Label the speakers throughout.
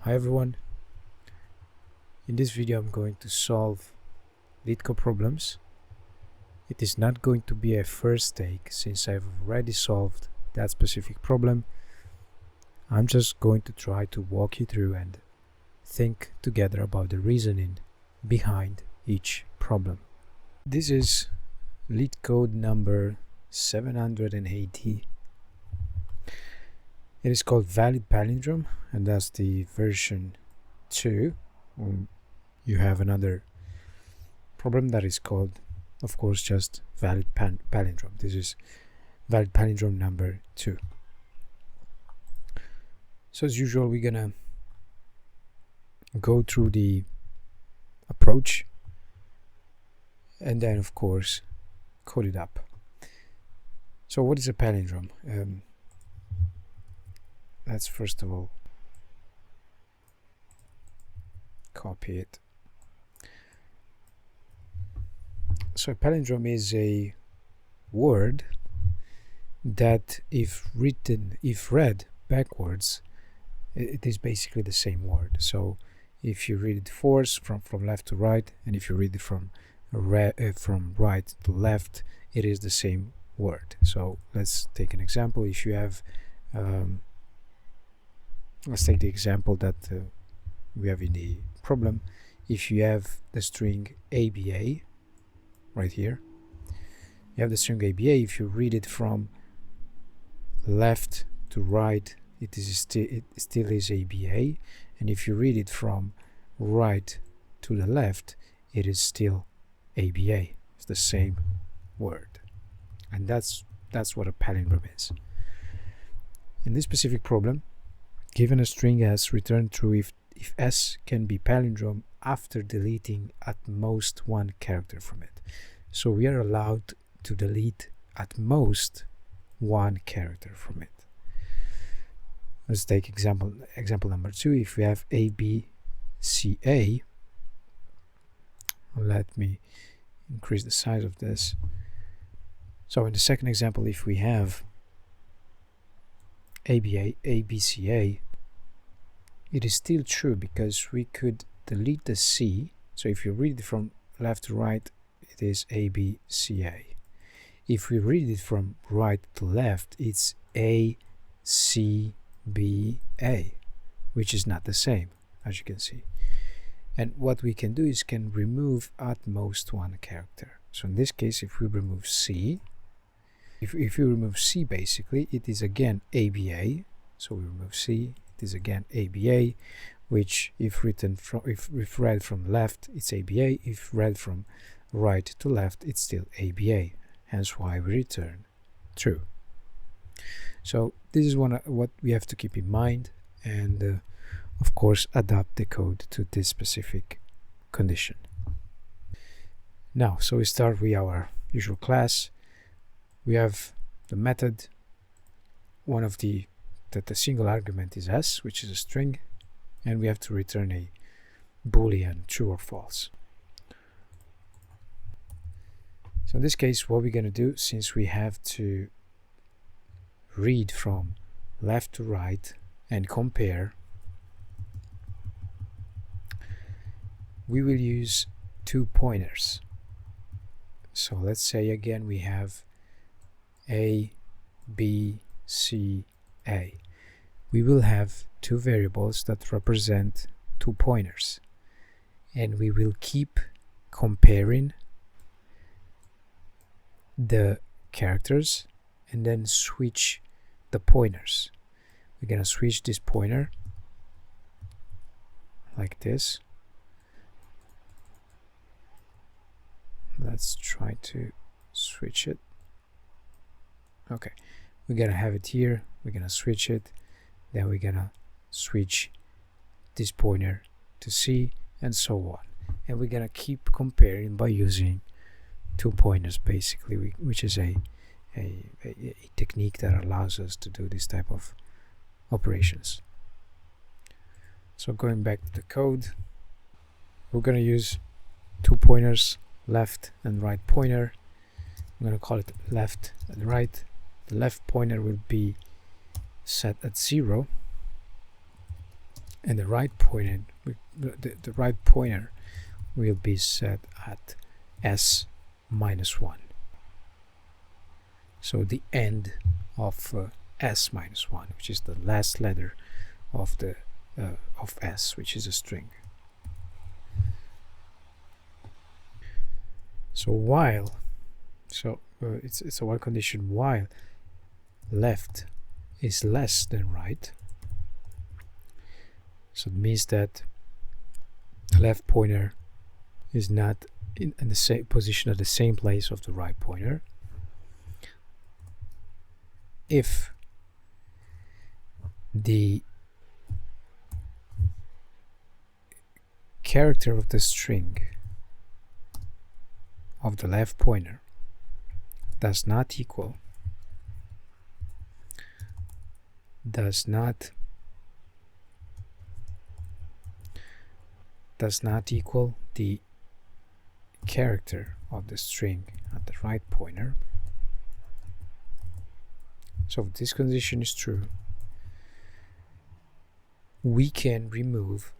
Speaker 1: Hi everyone, in this video I'm going to solve Leetcode problems. It is not going to be a first take since I've already solved that specific problem. I'm just going to try to walk you through and think together about the reasoning behind each problem. This is Leetcode number 780. It is called Valid Palindrome, and that's the version 2. You have another problem that is called, of course, just Valid Palindrome. This is Valid Palindrome number 2. So as usual, we're gonna go through the approach and then, of course, code it up. So what is a palindrome? Let's first of all copy it. So a palindrome is a word that if read backwards, it is basically the same word. So if you read it from left to right, and if you read it from right to left, it is the same word. So let's take an example. If you have let's take the example that we have in the problem. If you have the string ABA right here, you have the string ABA. If you read it from left to right, it still is ABA, and if you read it from right to the left, it is still ABA. It's the same word, and that's what a palindrome is. In this specific problem, given a string S, return true if S can be palindrome after deleting at most one character from it. So we are allowed to delete at most one character from it. Let's take example number 2. If we have ABCA, let me increase the size of this. So in the second example, if we have ABCA, it is still true because we could delete the C. So if you read it from left to right, it is ABCA. If we read it from right to left, it's ACBA, which is not the same, as you can see. And what we can do is can remove at most one character. So in this case, if we remove C, if you remove C, basically it is again ABA. So we remove C, it is again ABA, which if read from left, it's ABA. If read from right to left, it's still ABA. Hence why we return true. So this is what we have to keep in mind, and of course adapt the code to this specific condition. Now, so we start with our usual class. We have the method. One of the single argument is S, which is a string, and we have to return a boolean true or false. So in this case, what we're going to do, since we have to read from left to right and compare, we will use 2 pointers. So let's say again we have A, B, C, A. We will have 2 variables that represent 2 pointers, and we will keep comparing the characters and then switch the pointers. We're gonna switch this pointer like this. Let's try to switch it. Okay, we're gonna have it here, we're gonna switch it, then we're gonna switch this pointer to C, and so on. And we're gonna keep comparing by using 2 pointers, basically, which is a technique that allows us to do this type of operations. So going back to the code, we're gonna use 2 pointers, left and right pointer. I'm gonna call it left and right. The left pointer will be set at 0, and the right pointer will be set at s minus 1. So the end of s minus 1, which is the last letter of the of s, which is a string. So while, it's a while condition while left is less than right. So it means that the left pointer is not in the same position at the same place of the right pointer. If the character of the string of the left pointer does not equal the character of the string at the right pointer. So if this condition is true, we can remove,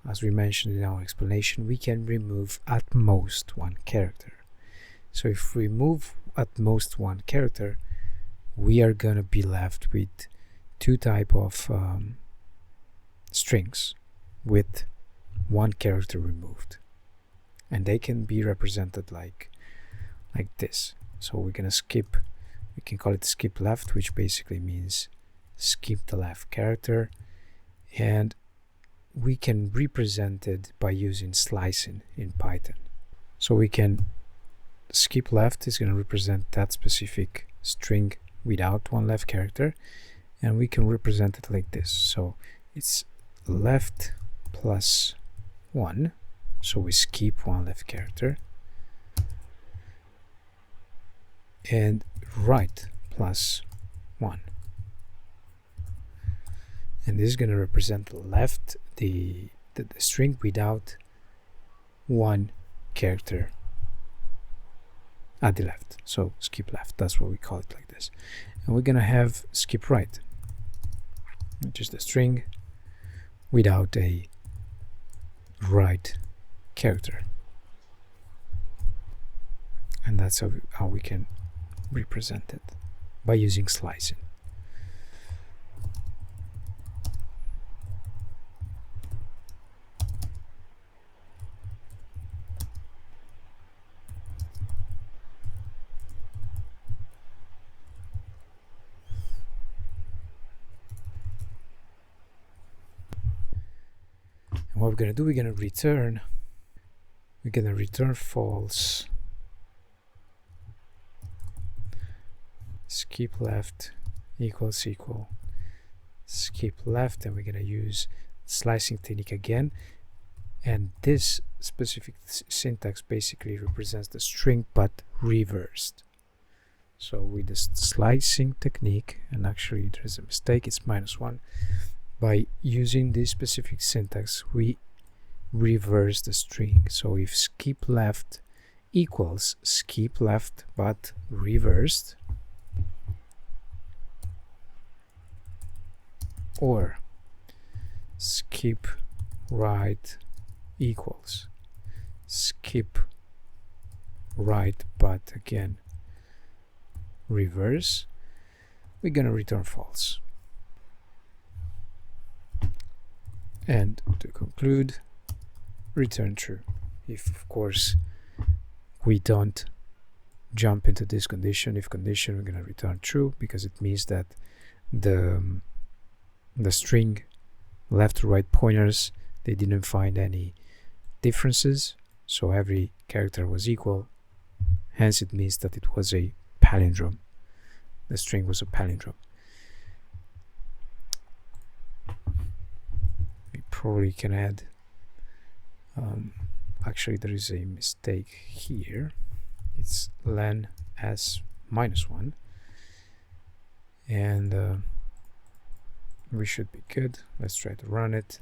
Speaker 1: as we mentioned in our explanation, we can remove at most one character. So if we remove at most one character, we are going to be left with two type of strings with one character removed, and they can be represented like this. So we're going to skip, we can call it skip left, which basically means skip the left character, and we can represent it by using slicing in Python. So we can skip left is going to represent that specific string without one left character, and we can represent it like this. So it's left plus 1, so we skip one left character, and right plus 1, and this is going to represent the left, the string without one character at the left. So skip left, that's what we call it, like this. And we're going to have skip right, which is the string without a right character, and that's how we can represent it by using slicing. And what we're going to do, we're going to return false, skip left equals skip left, and we're going to use slicing technique again, and this specific syntax basically represents the string but reversed. So with the slicing technique, and actually there's a mistake, it's -1, by using this specific syntax we reverse the string. So if skip left equals skip left but reversed, or skip right equals skip right but again reverse, we're going to return false. And to conclude, return true. If of course we don't jump into this condition, if condition, we're going to return true, because it means that the string left to right pointers, they didn't find any differences, so every character was equal, hence it means that it was a palindrome. The string was a palindrome. We probably can add, actually there is a mistake here, it's len s -1, and we should be good. Let's try to run it.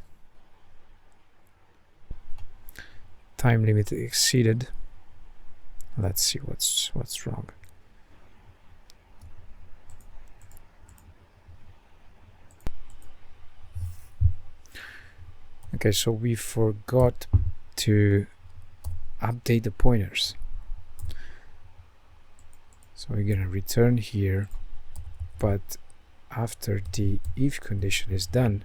Speaker 1: Time limit exceeded. Let's see what's wrong. Okay, so we forgot to update the pointers. So we're gonna return here, but after the if condition is done,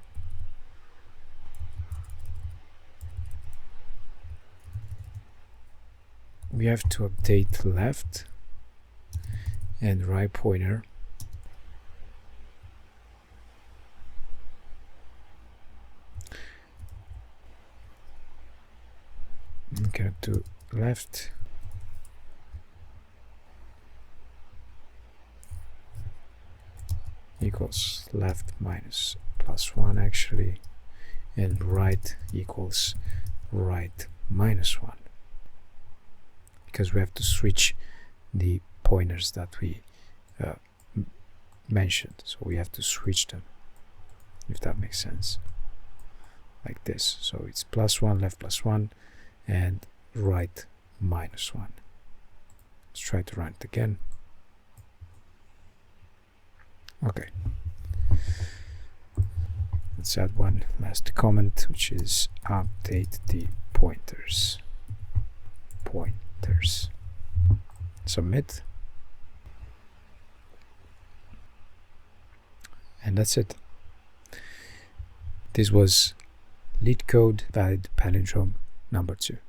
Speaker 1: we have to update left and right pointer. I'm gonna do left equals left minus +1 actually, and right equals right -1, because we have to switch the pointers that we mentioned, so we have to switch them, if that makes sense, like this. So it's +1 left +1 and right -1. Let's try to run it again. Okay, let's add one last comment, which is update the pointers. Submit, and that's it. This was Leetcode valid palindrome number 2.